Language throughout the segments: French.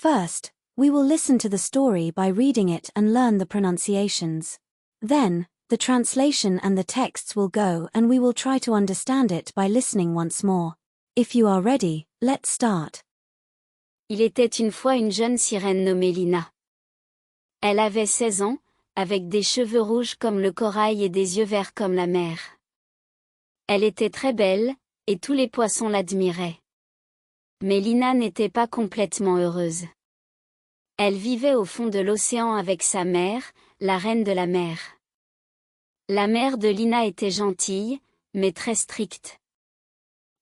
First, we will listen to the story by reading it and learn the pronunciations. Then, the translation and the texts will go and we will try to understand it by listening once more. If you are ready, let's start. Il était une fois une jeune sirène nommée Lina. Elle avait 16 ans, avec des cheveux rouges comme le corail et des yeux verts comme la mer. Elle était très belle, et tous les poissons l'admiraient. Mais Lina n'était pas complètement heureuse. Elle vivait au fond de l'océan avec sa mère, la reine de la mer. La mère de Lina était gentille, mais très stricte.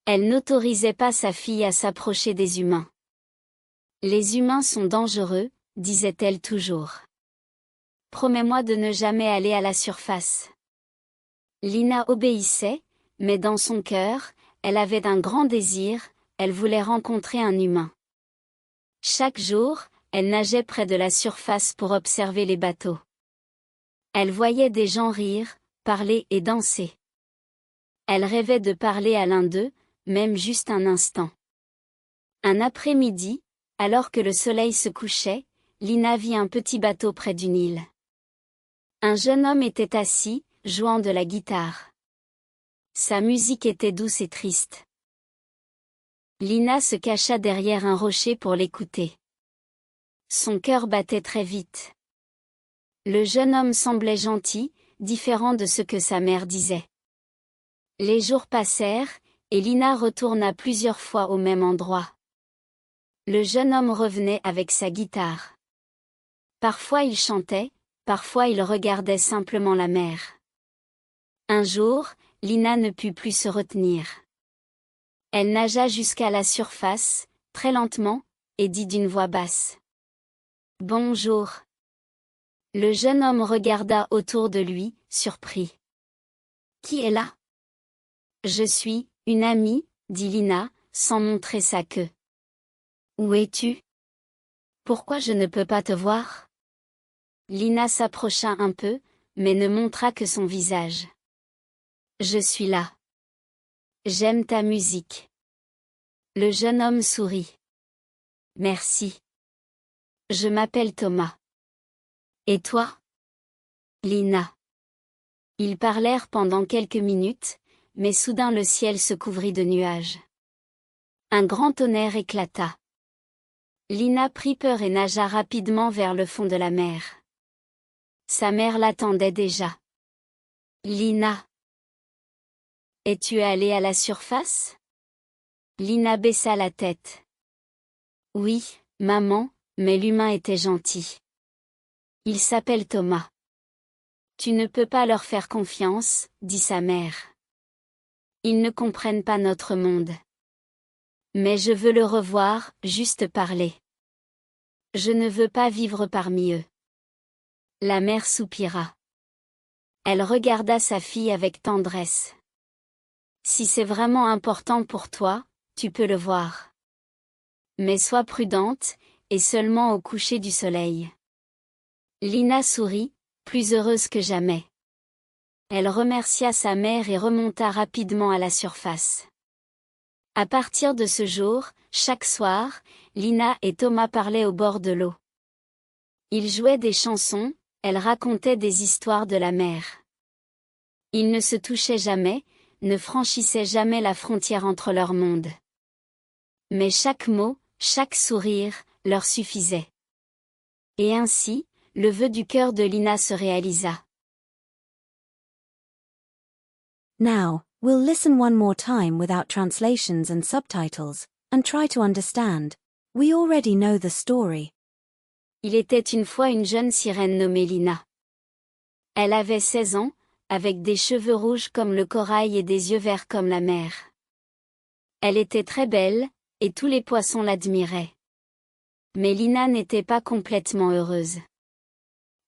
Elle n'autorisait pas sa fille à s'approcher des humains. Les humains sont dangereux, disait-elle toujours. Promets-moi de ne jamais aller à la surface. Lina obéissait, mais dans son cœur, elle avait un grand désir, elle voulait rencontrer un humain. Chaque jour, elle nageait près de la surface pour observer les bateaux. Elle voyait des gens rire, parler et danser. Elle rêvait de parler à l'un d'eux, même juste un instant. Un après-midi, alors que le soleil se couchait, Lina vit un petit bateau près d'une île. Un jeune homme était assis, jouant de la guitare. Sa musique était douce et triste. Lina se cacha derrière un rocher pour l'écouter. Son cœur battait très vite. Le jeune homme semblait gentil, différent de ce que sa mère disait. Les jours passèrent, et Lina retourna plusieurs fois au même endroit. Le jeune homme revenait avec sa guitare. Parfois il chantait, parfois il regardait simplement la mer. Un jour, Lina ne put plus se retenir. Elle nagea jusqu'à la surface, très lentement, et dit d'une voix basse. « Bonjour. » Le jeune homme regarda autour de lui, surpris. « Qui est là ?»« Je suis, une amie, » dit Lina, sans montrer sa queue. « Où es-tu ? Pourquoi je ne peux pas te voir ?» Lina s'approcha un peu, mais ne montra que son visage. « Je suis là. J'aime ta musique. » Le jeune homme sourit. « Merci. Je m'appelle Thomas. Et toi ? » Lina. Ils parlèrent pendant quelques minutes, mais soudain le ciel se couvrit de nuages. Un grand tonnerre éclata. Lina prit peur et nagea rapidement vers le fond de la mer. Sa mère l'attendait déjà. « Lina. Es-tu allée à la surface ?» Lina baissa la tête. « Oui, maman, mais l'humain était gentil. Il s'appelle Thomas. »« Tu ne peux pas leur faire confiance, » dit sa mère. « Ils ne comprennent pas notre monde. Mais je veux le revoir, juste parler. Je ne veux pas vivre parmi eux. » La mère soupira. Elle regarda sa fille avec tendresse. « Si c'est vraiment important pour toi, tu peux le voir. Mais sois prudente, et seulement au coucher du soleil. » Lina sourit, plus heureuse que jamais. Elle remercia sa mère et remonta rapidement à la surface. À partir de ce jour, chaque soir, Lina et Thomas parlaient au bord de l'eau. Ils jouaient des chansons, elle racontait des histoires de la mer. Ils ne se touchaient jamais, ne franchissaient jamais la frontière entre leurs mondes. Mais chaque mot, chaque sourire, leur suffisait. Et ainsi, le vœu du cœur de Lina se réalisa. Now, we'll listen one more time without translations and subtitles, and try to understand. We already know the story. Il était une fois une jeune sirène nommée Lina. Elle avait 16 ans, avec des cheveux rouges comme le corail et des yeux verts comme la mer. Elle était très belle, et tous les poissons l'admiraient. Mais Lina n'était pas complètement heureuse.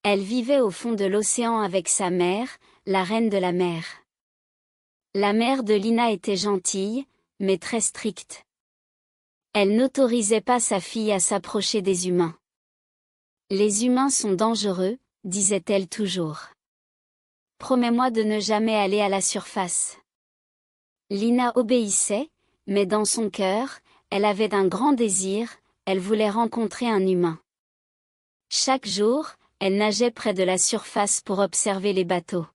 Elle vivait au fond de l'océan avec sa mère, la reine de la mer. La mère de Lina était gentille, mais très stricte. Elle n'autorisait pas sa fille à s'approcher des humains. Les humains sont dangereux, disait-elle toujours. Promets-moi de ne jamais aller à la surface. Lina obéissait, mais dans son cœur, elle avait un grand désir, elle voulait rencontrer un humain. Chaque jour, elle nageait près de la surface pour observer les bateaux.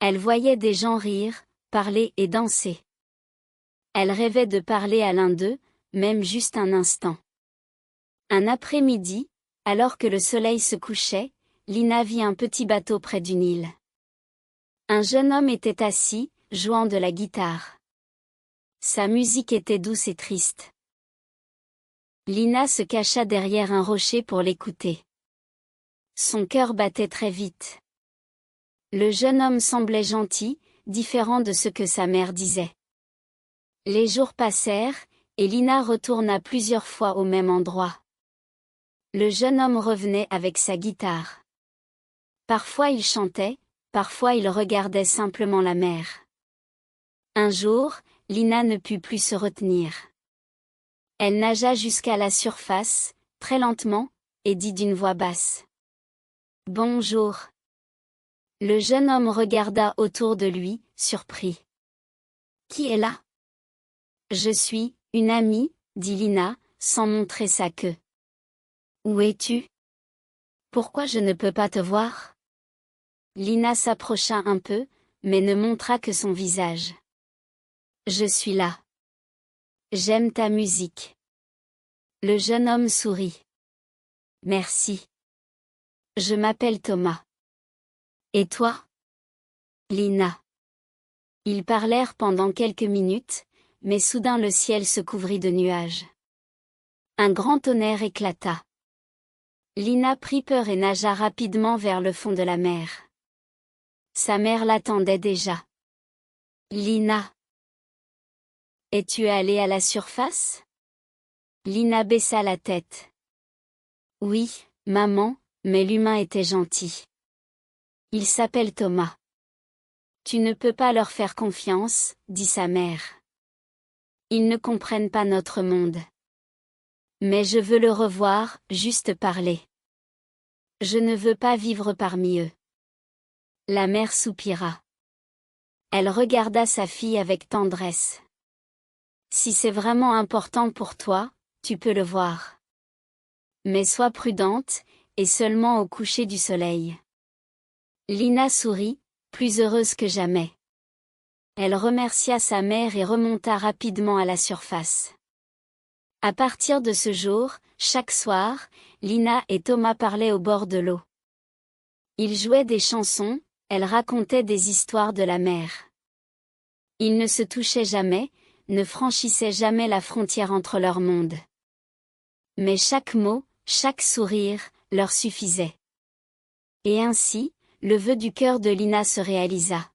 Elle voyait des gens rire, parler et danser. Elle rêvait de parler à l'un d'eux, même juste un instant. Un après-midi, alors que le soleil se couchait, Lina vit un petit bateau près d'une île. Un jeune homme était assis, jouant de la guitare. Sa musique était douce et triste. Lina se cacha derrière un rocher pour l'écouter. Son cœur battait très vite. Le jeune homme semblait gentil, différent de ce que sa mère disait. Les jours passèrent, et Lina retourna plusieurs fois au même endroit. Le jeune homme revenait avec sa guitare. Parfois il chantait, parfois il regardait simplement la mer. Un jour, Lina ne put plus se retenir. Elle nagea jusqu'à la surface, très lentement, et dit d'une voix basse. « Bonjour. » Le jeune homme regarda autour de lui, surpris. « Qui est là ?»« Je suis, une amie, » dit Lina, sans montrer sa queue. « Où es-tu ? Pourquoi je ne peux pas te voir ?» Lina s'approcha un peu, mais ne montra que son visage. « Je suis là. J'aime ta musique. » Le jeune homme sourit. « Merci. Je m'appelle Thomas. Et toi ? » Lina. Ils parlèrent pendant quelques minutes, mais soudain le ciel se couvrit de nuages. Un grand tonnerre éclata. Lina prit peur et nagea rapidement vers le fond de la mer. Sa mère l'attendait déjà. « Lina. Es-tu allée à la surface ?» Lina baissa la tête. « Oui, maman, mais l'humain était gentil. Il s'appelle Thomas. »« Tu ne peux pas leur faire confiance, » dit sa mère. « Ils ne comprennent pas notre monde. Mais je veux le revoir, juste parler. Je ne veux pas vivre parmi eux. » La mère soupira. Elle regarda sa fille avec tendresse. « Si c'est vraiment important pour toi, tu peux le voir. Mais sois prudente, et seulement au coucher du soleil. » Lina sourit, plus heureuse que jamais. Elle remercia sa mère et remonta rapidement à la surface. À partir de ce jour, chaque soir, Lina et Thomas parlaient au bord de l'eau. Ils jouaient des chansons, elle racontait des histoires de la mer. Ils ne se touchaient jamais, ne franchissaient jamais la frontière entre leurs mondes. Mais chaque mot, chaque sourire, leur suffisait. Et ainsi, le vœu du cœur de Lina se réalisa.